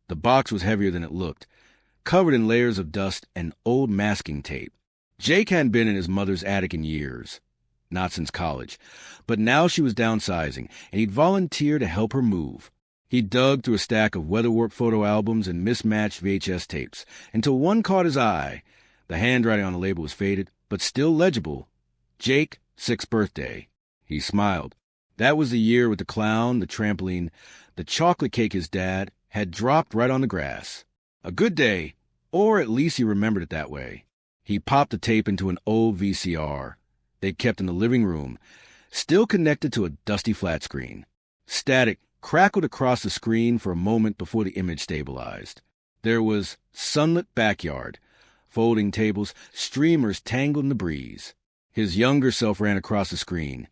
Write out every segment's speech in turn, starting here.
The box was heavier than it looked, covered in layers of dust and old masking tape. Jake hadn't been in his mother's attic in years, not since college, but now she was downsizing, and he'd volunteered to help her move. He dug through a stack of weatherwarp photo albums and mismatched VHS tapes until one caught his eye. The handwriting on the label was faded, but still legible. Jake, 6th birthday. He smiled. That was the year with the clown, the trampoline, the chocolate cake his dad had dropped right on the grass. A good day, or at least he remembered it that way. He popped the tape into an old VCR they'd kept in the living room, still connected to a dusty flat screen. Static crackled across the screen for a moment before the image stabilized. There was sunlit backyard, folding tables, streamers tangled in the breeze. His younger self ran across the screen,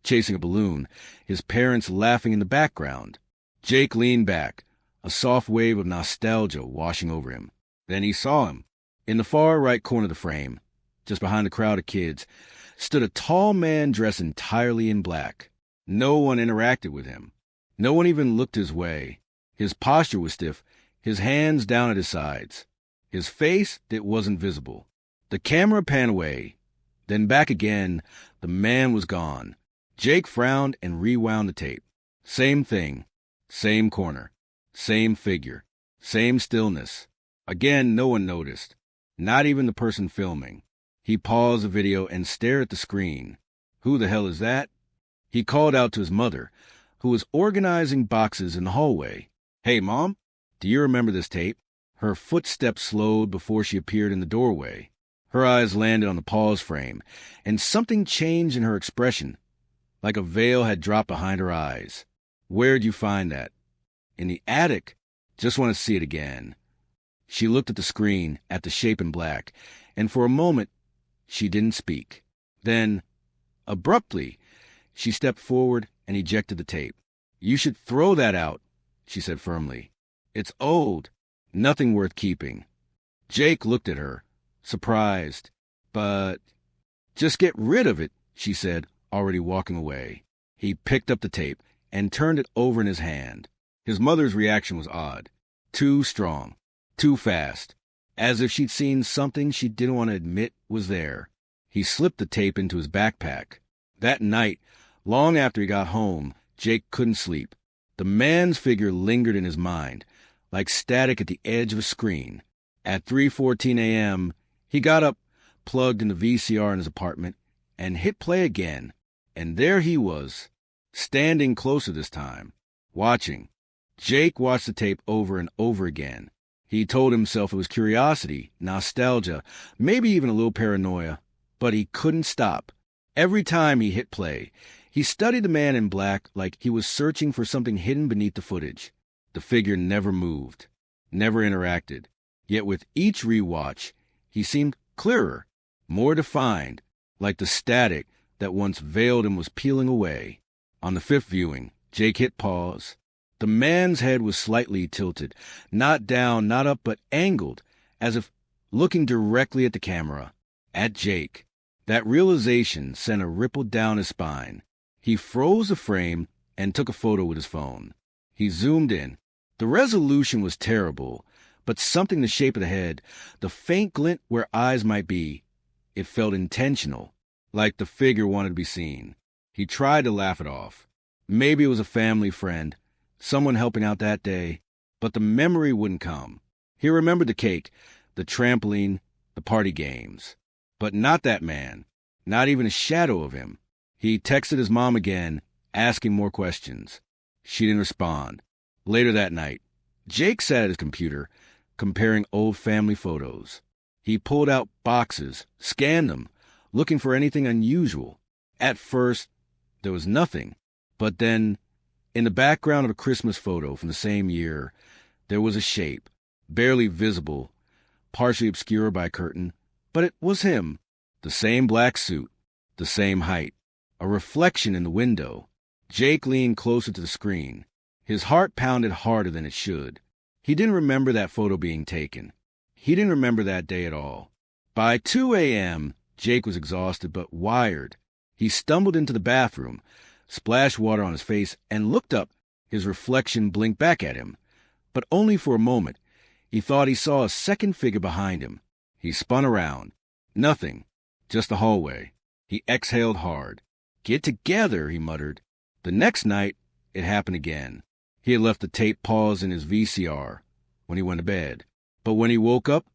chasing a balloon, his parents laughing in the background. Jake leaned back, a soft wave of nostalgia washing over him. Then he saw him. In the far right corner of the frame, just behind the crowd of kids, stood a tall man dressed entirely in black. No one interacted with him. No one even looked his way. His posture was stiff, his hands down at his sides. His face, it wasn't visible. The camera panned away. Then back again, the man was gone. Jake frowned and rewound the tape. Same thing. Same corner. Same figure. Same stillness. Again, no one noticed. Not even the person filming. He paused the video and stared at the screen. Who the hell is that? He called out to his mother, who was organizing boxes in the hallway. Hey, Mom, do you remember this tape? Her footsteps slowed before she appeared in the doorway. Her eyes landed on the pause frame, and something changed in her expression, like a veil had dropped behind her eyes. Where'd you find that? In the attic. Just want to see it again. She looked at the screen, at the shape in black, and for a moment, she didn't speak. Then, abruptly, she stepped forward and ejected the tape. You should throw that out, she said firmly. It's old. Nothing worth keeping. Jake looked at her, surprised. But just get rid of it, she said, already walking away. He picked up the tape and turned it over in his hand. His mother's reaction was odd. Too strong. Too fast. As if she'd seen something she didn't want to admit was there. He slipped the tape into his backpack. That night, long after he got home, Jake couldn't sleep. The man's figure lingered in his mind, like static at the edge of a screen. At 3:14 a.m., he got up, plugged in the VCR in his apartment, and hit play again. And there he was, standing closer this time, watching. Jake watched the tape over and over again. He told himself it was curiosity, nostalgia, maybe even a little paranoia, but he couldn't stop. Every time he hit play, he studied the man in black like he was searching for something hidden beneath the footage. The figure never moved, never interacted. Yet with each rewatch, he seemed clearer, more defined, like the static that once veiled him was peeling away. On the 5th viewing, Jake hit pause. The man's head was slightly tilted, not down, not up, but angled, as if looking directly at the camera, at Jake. That realization sent a ripple down his spine. He froze the frame and took a photo with his phone. He zoomed in. The resolution was terrible, but something the shape of the head, the faint glint where eyes might be, it felt intentional, like the figure wanted to be seen. He tried to laugh it off. Maybe it was a family friend, someone helping out that day, but the memory wouldn't come. He remembered the cake, the trampoline, the party games. But not that man, not even a shadow of him. He texted his mom again, asking more questions. She didn't respond. Later that night, Jake sat at his computer, comparing old family photos. He pulled out boxes, scanned them, looking for anything unusual. At first, there was nothing. But then, in the background of a Christmas photo from the same year, there was a shape, barely visible, partially obscured by a curtain, but it was him. The same black suit, the same height, a reflection in the window. Jake leaned closer to the screen. His heart pounded harder than it should. He didn't remember that photo being taken. He didn't remember that day at all. By 2 a.m., Jake was exhausted but wired. He stumbled into the bathroom, splashed water on his face, and looked up. His reflection blinked back at him, but only for a moment. He thought he saw a second figure behind him. He spun around. Nothing. Just the hallway. He exhaled hard. "Get together," he muttered. The next night, it happened again. He had left the tape paused in his VCR when he went to bed. But when he woke up,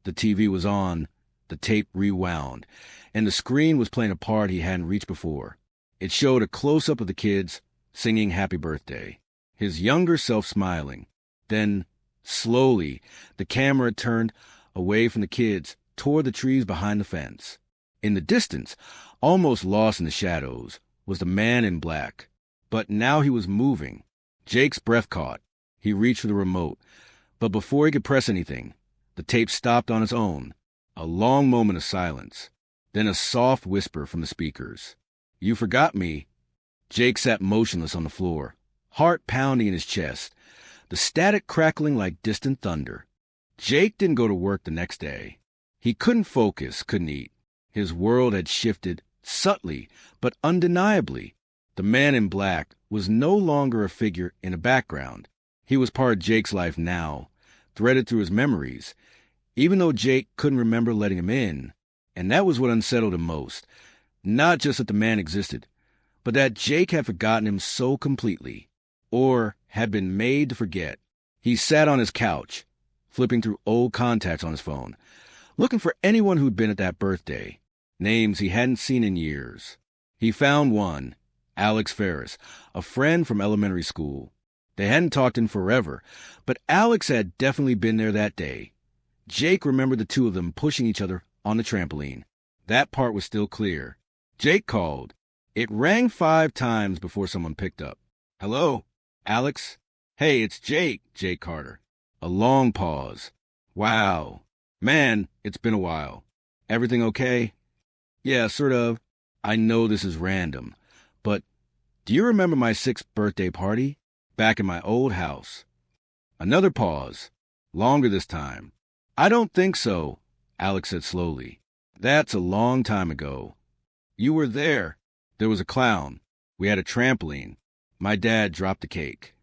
the TV was on, the tape rewound, and the screen was playing a part he hadn't reached before. It showed a close-up of the kids singing Happy Birthday, his younger self smiling. Then, slowly, the camera turned away from the kids toward the trees behind the fence. In the distance, almost lost in the shadows, was the man in black. But now he was moving. Jake's breath caught. He reached for the remote. But before he could press anything, the tape stopped on its own. A long moment of silence. Then a soft whisper from the speakers. "You forgot me." Jake sat motionless on the floor, heart pounding in his chest, the static crackling like distant thunder. Jake didn't go to work the next day. He couldn't focus, couldn't eat. His world had shifted, subtly but undeniably. The man in black was no longer a figure in a background. He was part of Jake's life now, threaded through his memories, even though Jake couldn't remember letting him in. And that was what unsettled him most. Not just that the man existed, but that Jake had forgotten him so completely, or had been made to forget. He sat on his couch, flipping through old contacts on his phone, looking for anyone who'd been at that birthday, names he hadn't seen in years. He found one, Alex Ferris, a friend from elementary school. They hadn't talked in forever, but Alex had definitely been there that day. Jake remembered the two of them pushing each other on the trampoline. That part was still clear. Jake called. It rang 5 times before someone picked up. "Hello, Alex?" "Hey, it's Jake," Jake Carter. A long pause. "Wow. Man, it's been a while. Everything okay?" "Yeah, sort of. I know this is random, but do you remember my 6th birthday party? Back in my old house?" Another pause. Longer this time. "I don't think so," Alex said slowly. "That's a long time ago. You were there. There was a clown. We had a trampoline. My dad dropped the cake."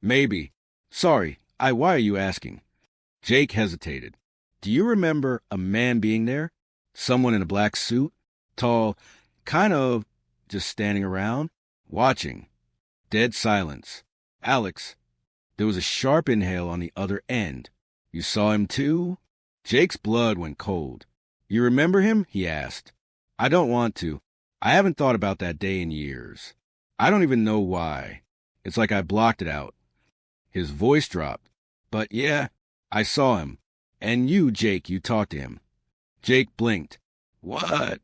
"Maybe. Sorry, why are you asking?" Jake hesitated. "Do you remember a man being there? Someone in a black suit? Tall, kind of just standing around, watching." Dead silence. "Alex." There was a sharp inhale on the other end. "You saw him too?" Jake's blood went cold. "You remember him?" he asked. "I don't want to. I haven't thought about that day in years. I don't even know why. It's like I blocked it out." His voice dropped. "But yeah, I saw him. And you, Jake, you talked to him." Jake blinked. "What?"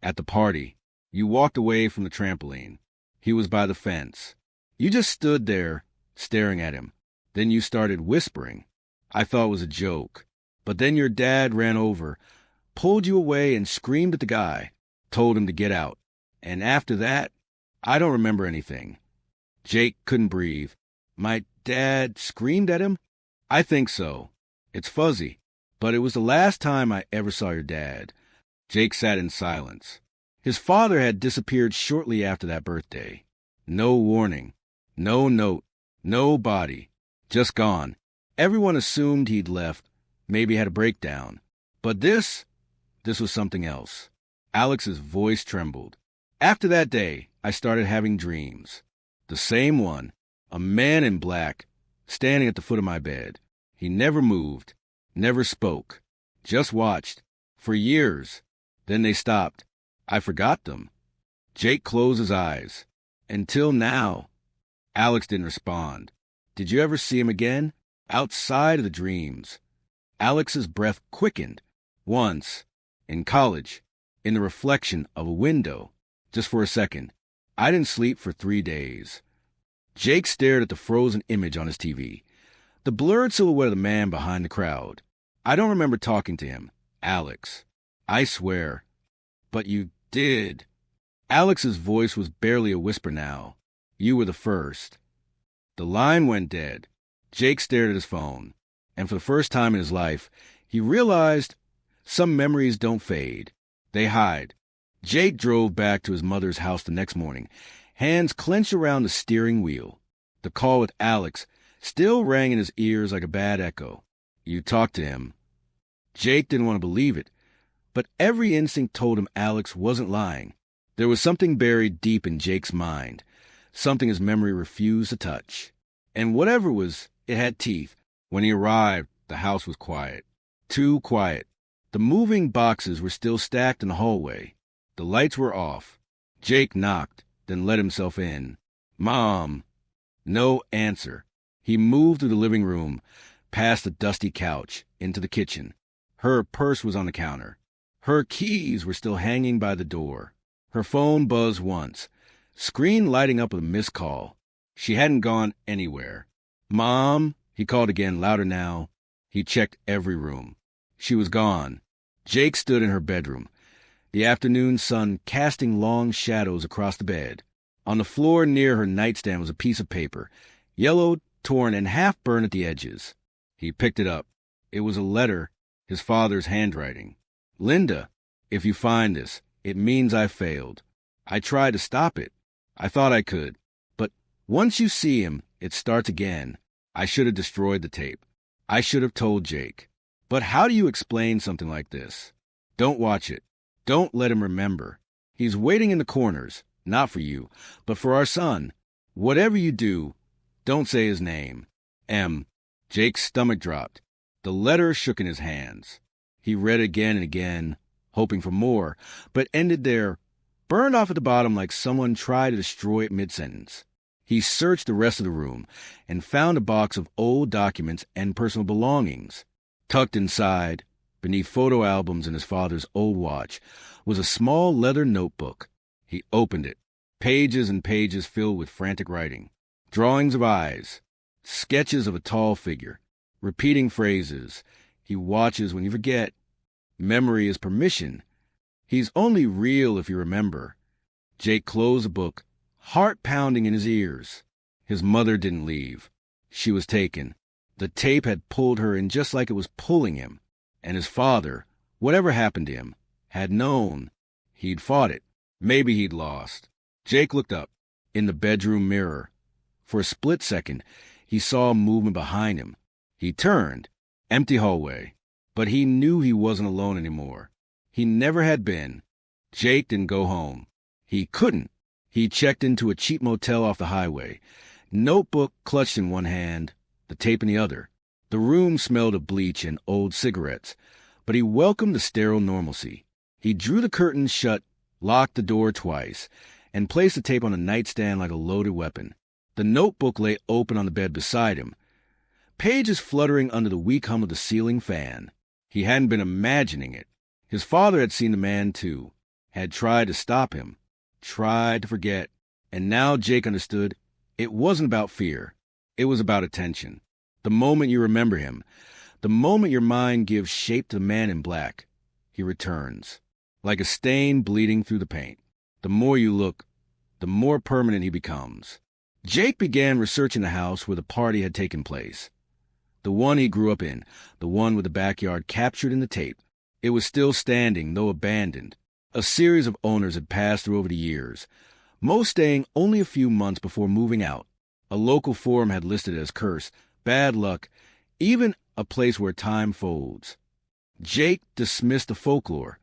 "At the party. You walked away from the trampoline. He was by the fence. You just stood there, staring at him. Then you started whispering. I thought it was a joke. But then your dad ran over, pulled you away and screamed at the guy, told him to get out. And after that, I don't remember anything." Jake couldn't breathe. "My dad screamed at him?" "I think so. It's fuzzy. But it was the last time I ever saw your dad." Jake sat in silence. His father had disappeared shortly after that birthday. No warning. No note. No body. Just gone. Everyone assumed he'd left, maybe had a breakdown. But this was something else. Alex's voice trembled. "After that day, I started having dreams. The same one. A man in black, standing at the foot of my bed. He never moved, never spoke, just watched. For years. Then they stopped. I forgot them." Jake closed his eyes. "Until now." Alex didn't respond. "Did you ever see him again? Outside of the dreams?" Alex's breath quickened. "Once. In college. In the reflection of a window. Just for a second. I didn't sleep for 3 days." Jake stared at the frozen image on his TV. The blurred silhouette of the man behind the crowd. "I don't remember talking to him. Alex. I swear." "But you did." Alex's voice was barely a whisper now. "You were the first." The line went dead. Jake stared at his phone. And for the first time in his life, he realized some memories don't fade. They hide. Jake drove back to his mother's house the next morning, hands clenched around the steering wheel. The call with Alex still rang in his ears like a bad echo. You talked to him. Jake didn't want to believe it, but every instinct told him Alex wasn't lying. There was something buried deep in Jake's mind, something his memory refused to touch. And whatever it was, it had teeth. When he arrived, the house was quiet. Too quiet. The moving boxes were still stacked in the hallway. The lights were off. Jake knocked, then let himself in. "Mom." No answer. He moved through the living room, past the dusty couch, into the kitchen. Her purse was on the counter. Her keys were still hanging by the door. Her phone buzzed once, screen lighting up with a missed call. She hadn't gone anywhere. "Mom," he called again, louder now. He checked every room. She was gone. Jake stood in her bedroom, the afternoon sun casting long shadows across the bed. On the floor near her nightstand was a piece of paper, yellowed, torn, and half burned at the edges. He picked it up. It was a letter, his father's handwriting. "Linda, if you find this, it means I failed. I tried to stop it. I thought I could. But once you see him, it starts again. I should have destroyed the tape. I should have told Jake. But how do you explain something like this? Don't watch it. Don't let him remember. He's waiting in the corners, not for you, but for our son. Whatever you do, don't say his name. M." Jake's stomach dropped. The letter shook in his hands. He read it again and again, hoping for more, but ended there, burned off at the bottom like someone tried to destroy it mid-sentence. He searched the rest of the room and found a box of old documents and personal belongings. Tucked inside, beneath photo albums and his father's old watch, was a small leather notebook. He opened it. Pages and pages filled with frantic writing. Drawings of eyes. Sketches of a tall figure. Repeating phrases. He watches when you forget. Memory is permission. He's only real if you remember. Jake closed the book, heart pounding in his ears. His mother didn't leave. She was taken. The tape had pulled her in just like it was pulling him. And his father, whatever happened to him, had known. He'd fought it. Maybe he'd lost. Jake looked up, in the bedroom mirror. For a split second, he saw movement behind him. He turned. Empty hallway. But he knew he wasn't alone anymore. He never had been. Jake didn't go home. He couldn't. He checked into a cheap motel off the highway. Notebook clutched in one hand, the tape in the other. The room smelled of bleach and old cigarettes, but he welcomed the sterile normalcy. He drew the curtains shut, locked the door twice, and placed the tape on a nightstand like a loaded weapon. The notebook lay open on the bed beside him, pages fluttering under the weak hum of the ceiling fan. He hadn't been imagining it. His father had seen the man, too, had tried to stop him, tried to forget, and now Jake understood it wasn't about fear. It was about attention. The moment you remember him, the moment your mind gives shape to the man in black, he returns, like a stain bleeding through the paint. The more you look, the more permanent he becomes. Jake began researching the house where the party had taken place. The one he grew up in, the one with the backyard captured in the tape. It was still standing, though abandoned. A series of owners had passed through over the years, most staying only a few months before moving out. A local forum had listed it as cursed, bad luck, even a place where time folds. Jake dismissed the folklore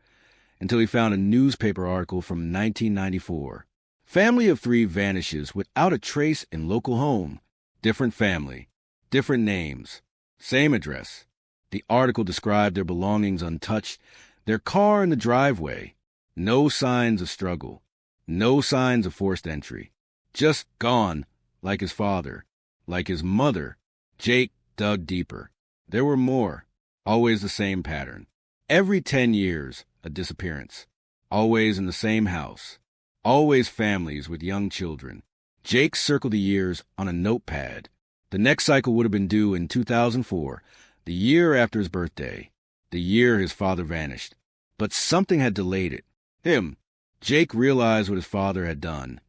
until he found a newspaper article from 1994. Family of 3 vanishes without a trace in local home. Different family, different names, same address. The article described their belongings untouched, their car in the driveway. No signs of struggle, no signs of forced entry. Just gone, like his father, like his mother. Jake dug deeper. There were more, always the same pattern. Every 10 years, a disappearance. Always in the same house. Always families with young children. Jake circled the years on a notepad. The next cycle would have been due in 2004, the year after his birthday, the year his father vanished. But something had delayed it. Him. Jake realized what his father had done.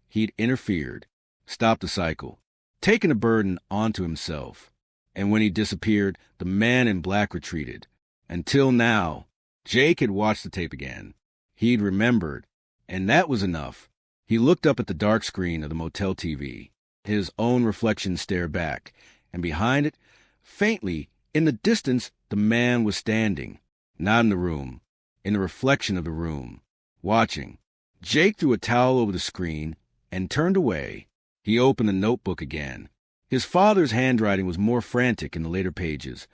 He'd interfered, stopped the cycle, taken the burden onto himself. And when he disappeared, the man in black retreated. Until now, Jake had watched the tape again. He'd remembered, and that was enough. He looked up at the dark screen of the motel TV. His own reflection stared back, and behind it, faintly, in the distance, the man was standing. Not in the room, in the reflection of the room, watching. Jake threw a towel over the screen and turned away. He opened the notebook again. His father's handwriting was more frantic in the later pages,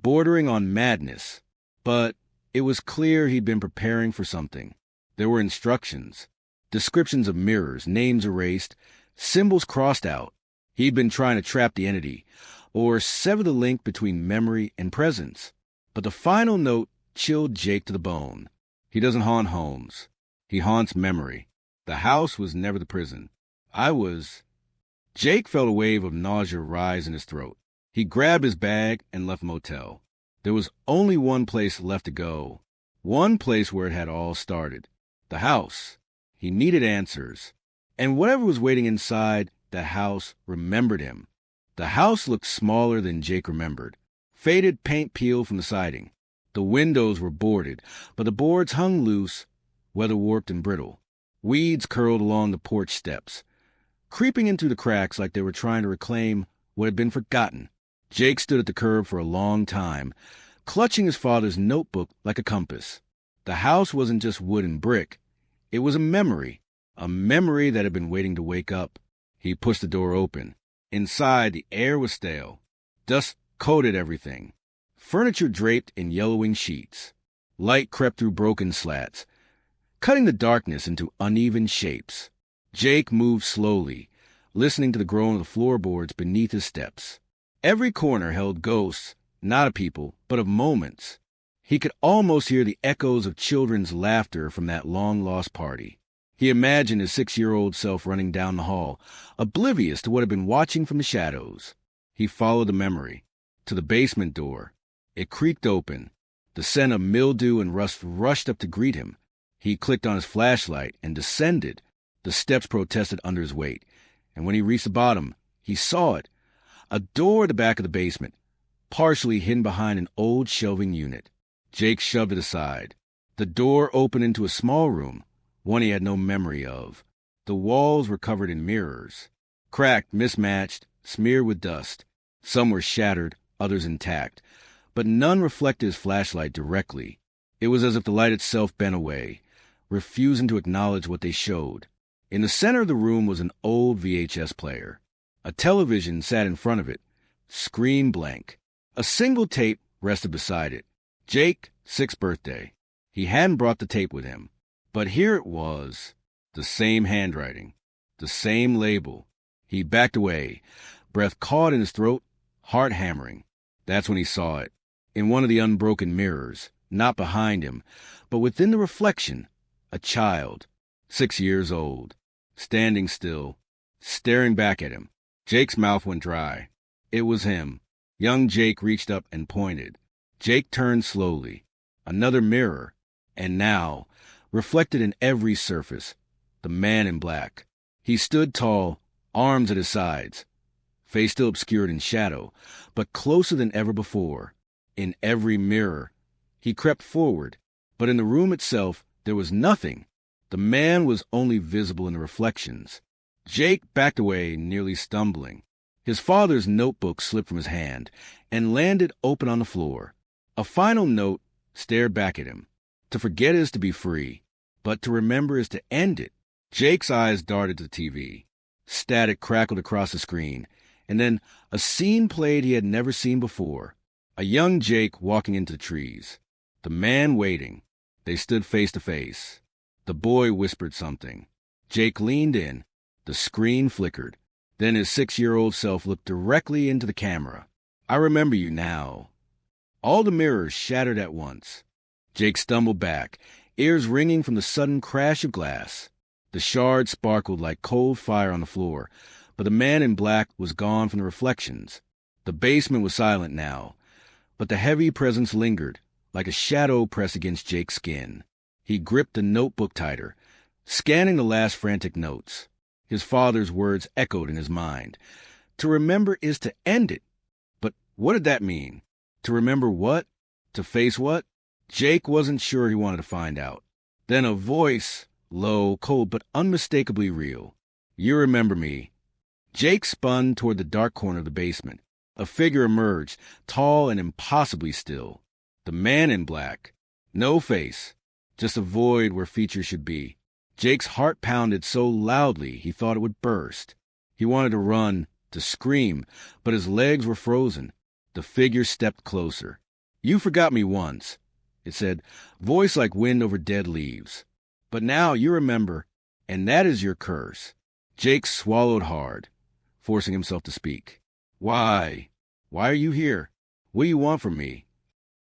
bordering on madness. But it was clear he'd been preparing for something. There were instructions, descriptions of mirrors, names erased, symbols crossed out. He'd been trying to trap the entity, or sever the link between memory and presence. But the final note chilled Jake to the bone. He doesn't haunt homes. He haunts memory. The house was never the prison. Jake felt a wave of nausea rise in his throat. He grabbed his bag and left the motel. There was only one place left to go. One place where it had all started. The house. He needed answers. And whatever was waiting inside the house remembered him. The house looked smaller than Jake remembered. Faded paint peeled from the siding. The windows were boarded, but the boards hung loose, weather-warped and brittle. Weeds curled along the porch steps, creeping into the cracks like they were trying to reclaim what had been forgotten. Jake stood at the curb for a long time, clutching his father's notebook like a compass. The house wasn't just wood and brick. It was a memory that had been waiting to wake up. He pushed the door open. Inside, the air was stale. Dust coated everything. Furniture draped in yellowing sheets. Light crept through broken slats, cutting the darkness into uneven shapes. Jake moved slowly, listening to the groan of the floorboards beneath his steps. Every corner held ghosts, not of people, but of moments. He could almost hear the echoes of children's laughter from that long-lost party. He imagined his 6-year-old self running down the hall, oblivious to what had been watching from the shadows. He followed the memory to the basement door. It creaked open. The scent of mildew and rust rushed up to greet him. He clicked on his flashlight and descended. The steps protested under his weight, and when he reached the bottom, he saw it. A door at the back of the basement, partially hidden behind an old shelving unit. Jake shoved it aside. The door opened into a small room, one he had no memory of. The walls were covered in mirrors, cracked, mismatched, smeared with dust. Some were shattered, others intact, but none reflected his flashlight directly. It was as if the light itself bent away, refusing to acknowledge what they showed. In the center of the room was an old VHS player. A television sat in front of it, screen blank. A single tape rested beside it. Jake, 6th birthday. He hadn't brought the tape with him. But here it was. The same handwriting. The same label. He backed away, breath caught in his throat, heart hammering. That's when he saw it. In one of the unbroken mirrors, not behind him, but within the reflection, a child, 6 years old, standing still, staring back at him. Jake's mouth went dry. It was him. Young Jake reached up and pointed. Jake turned slowly. Another mirror. And now, reflected in every surface, the man in black. He stood tall, arms at his sides, face still obscured in shadow, but closer than ever before. In every mirror, he crept forward, but in the room itself, there was nothing. The man was only visible in the reflections. Jake backed away, nearly stumbling. His father's notebook slipped from his hand and landed open on the floor. A final note stared back at him. To forget is to be free, but to remember is to end it. Jake's eyes darted to the TV. Static crackled across the screen, and then a scene played he had never seen before. A young Jake walking into the trees. The man waiting. They stood face to face. The boy whispered something. Jake leaned in. The screen flickered. Then his 6-year-old self looked directly into the camera. I remember you now. All the mirrors shattered at once. Jake stumbled back, ears ringing from the sudden crash of glass. The shards sparkled like cold fire on the floor, but the man in black was gone from the reflections. The basement was silent now, but the heavy presence lingered, like a shadow pressed against Jake's skin. He gripped the notebook tighter, scanning the last frantic notes. His father's words echoed in his mind. To remember is to end it. But what did that mean? To remember what? To face what? Jake wasn't sure he wanted to find out. Then a voice, low, cold, but unmistakably real. You remember me. Jake spun toward the dark corner of the basement. A figure emerged, tall and impossibly still. The man in black. No face, just a void where features should be. Jake's heart pounded so loudly he thought it would burst. He wanted to run, to scream, but his legs were frozen. The figure stepped closer. "You forgot me once," it said, voice like wind over dead leaves. "But now you remember, and that is your curse." Jake swallowed hard, forcing himself to speak. Why? Why are you here? What do you want from me?"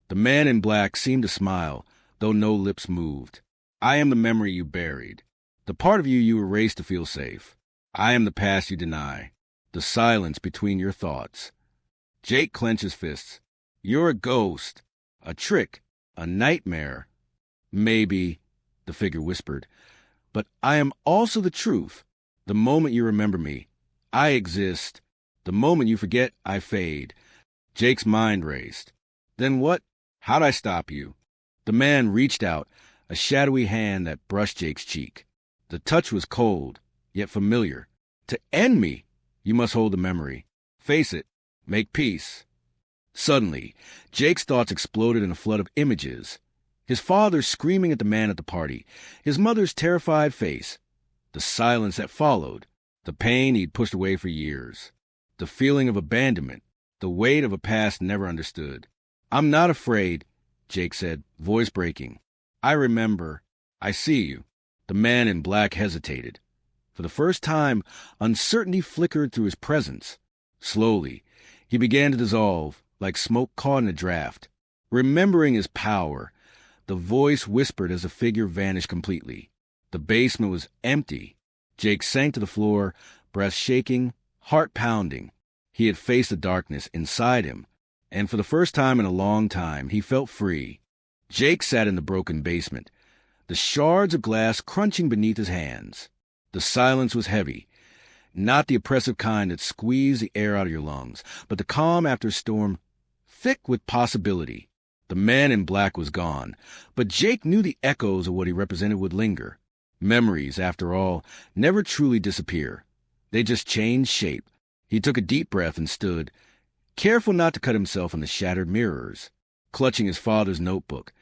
The man in black seemed to smile, though no lips moved. "I am the memory you buried, the part of you you erased to feel safe. I am the past you deny, the silence between your thoughts." Jake clenched his fists. "You're a ghost, a trick, a nightmare." "Maybe," the figure whispered, "but I am also the truth. The moment you remember me, I exist. The moment you forget, I fade." Jake's mind raced. "Then what? How'd I stop you?" The man reached out, a shadowy hand that brushed Jake's cheek. The touch was cold, yet familiar. "To end me, you must hold the memory. Face it. Make peace." Suddenly, Jake's thoughts exploded in a flood of images. His father screaming at the man at the party, his mother's terrified face, the silence that followed, the pain he'd pushed away for years, the feeling of abandonment, the weight of a past never understood. "I'm not afraid," Jake said, voice breaking. "I remember. I see you." The man in black hesitated. For the first time, uncertainty flickered through his presence. Slowly, he began to dissolve, like smoke caught in a draft. Remembering his power, the voice whispered as the figure vanished completely. The basement was empty. Jake sank to the floor, breath shaking, heart pounding. He had faced the darkness inside him, and for the first time in a long time, he felt free. Jake sat in the broken basement, the shards of glass crunching beneath his hands. The silence was heavy, not the oppressive kind that squeezed the air out of your lungs, but the calm after a storm, thick with possibility. The man in black was gone, but Jake knew the echoes of what he represented would linger. Memories, after all, never truly disappear. They just change shape. He took a deep breath and stood, careful not to cut himself on the shattered mirrors. Clutching his father's notebook,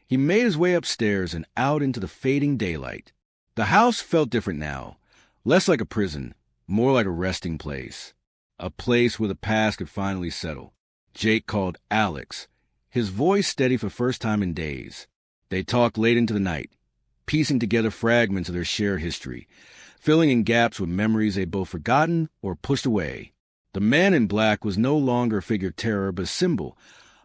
he made his way upstairs and out into the fading daylight. The house felt different now, less like a prison, more like a resting place, a place where the past could finally settle. Jake called Alex, his voice steady for the first time in days. They talked late into the night, piecing together fragments of their shared history, filling in gaps with memories they'd both forgotten or pushed away. The man in black was no longer a figure of terror, but a symbol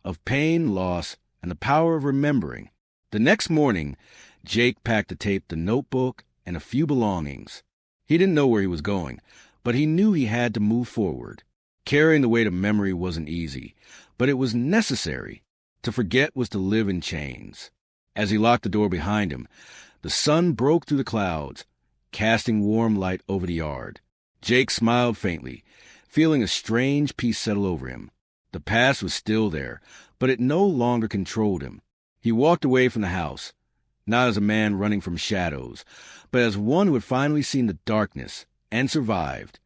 of pain, loss, and the power of remembering. The next morning, Jake packed the tape, the notebook, and a few belongings. He didn't know where he was going, but he knew he had to move forward. Carrying the weight of memory wasn't easy, but it was necessary. To forget was to live in chains. As he locked the door behind him, the sun broke through the clouds, casting warm light over the yard. Jake smiled faintly, feeling a strange peace settle over him. The past was still there, but it no longer controlled him. He walked away from the house, not as a man running from shadows, but as one who had finally seen the darkness and survived.